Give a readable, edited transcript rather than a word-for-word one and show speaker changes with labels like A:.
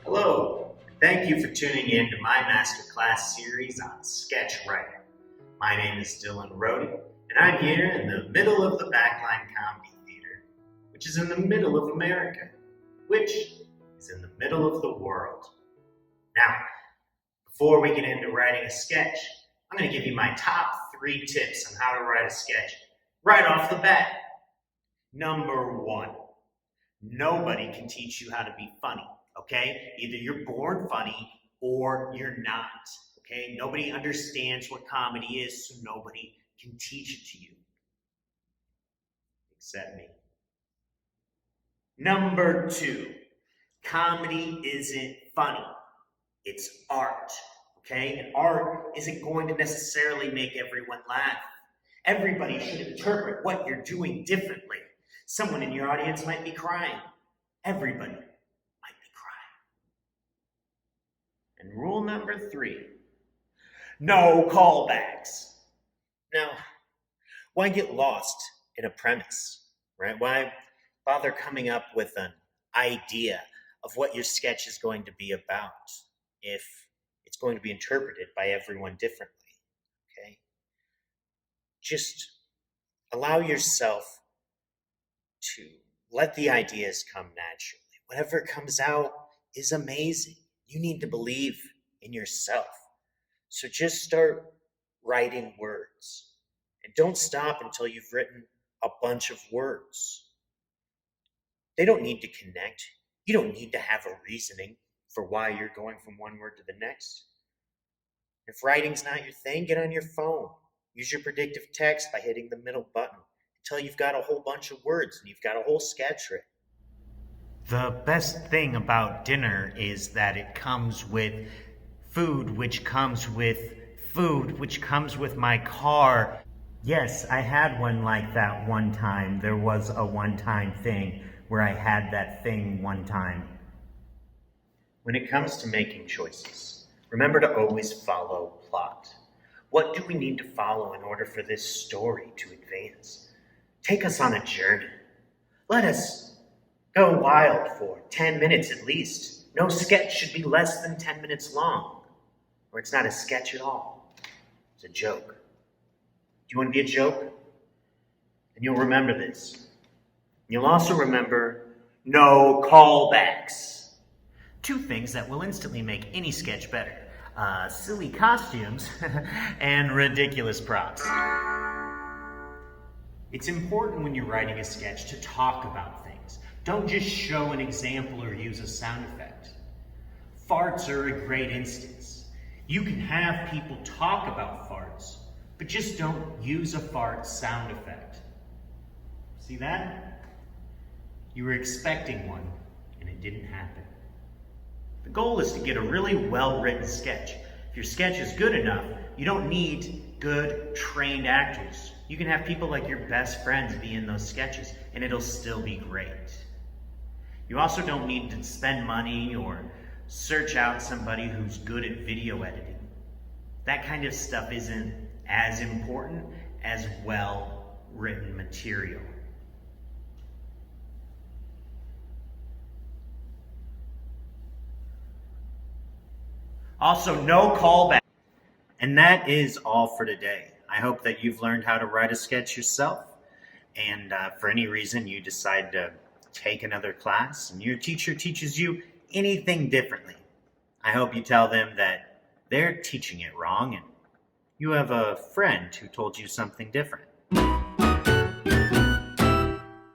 A: Hello, thank you for tuning in to my masterclass series on sketch writing. My name is Dylan Rohde, and I'm here in the middle of the Backline Comedy Theater, which is in the middle of America, which is in the middle of the world. Now, before we get into writing a sketch, I'm going to give you my top 3 tips on how to write a sketch right off the bat. Number 1, nobody can teach you how to be funny. Okay? Either you're born funny or you're not. Okay? Nobody understands what comedy is, so nobody can teach it to you. Except me. Number 2, comedy isn't funny. It's art. Okay? And art isn't going to necessarily make everyone laugh. Everybody should interpret what you're doing differently. Someone in your audience might be crying. Everybody. And rule number 3, no callbacks. Now, why get lost in a premise, right? Why bother coming up with an idea of what your sketch is going to be about if it's going to be interpreted by everyone differently, okay? Just allow yourself to let the ideas come naturally. Whatever comes out is amazing. You need to believe in yourself. So just start writing words. And don't stop until you've written a bunch of words. They don't need to connect. You don't need to have a reasoning for why you're going from one word to the next. If writing's not your thing, get on your phone. Use your predictive text by hitting the middle button until you've got a whole bunch of words and you've got a whole sketch written. The best thing about dinner is that it comes with food, which comes with food, which comes with my car. Yes, I had one like that one time. There was a one-time thing where I had that thing one time. When it comes to making choices, remember to always follow plot. What do we need to follow in order for this story to advance? Take us on a journey. Let us go wild for 10 minutes at least. No sketch should be less than 10 minutes long, or it's not a sketch at all. It's a joke. Do you want to be a joke? And you'll remember this. You'll also remember no callbacks. 2 things that will instantly make any sketch better. Silly costumes and ridiculous props. It's important when you're writing a sketch to talk about things. Don't just show an example or use a sound effect. Farts are a great instance. You can have people talk about farts, but just don't use a fart sound effect. See that? You were expecting one, and it didn't happen. The goal is to get a really well-written sketch. If your sketch is good enough, you don't need good, trained actors. You can have people like your best friends be in those sketches, and it'll still be great. You also don't need to spend money or search out somebody who's good at video editing. That kind of stuff isn't as important as well-written material. Also, no callback. And that is all for today. I hope that you've learned how to write a sketch yourself. And for any reason you decide to take another class and your teacher teaches you anything differently, I hope you tell them that they're teaching it wrong and you have a friend who told you something different.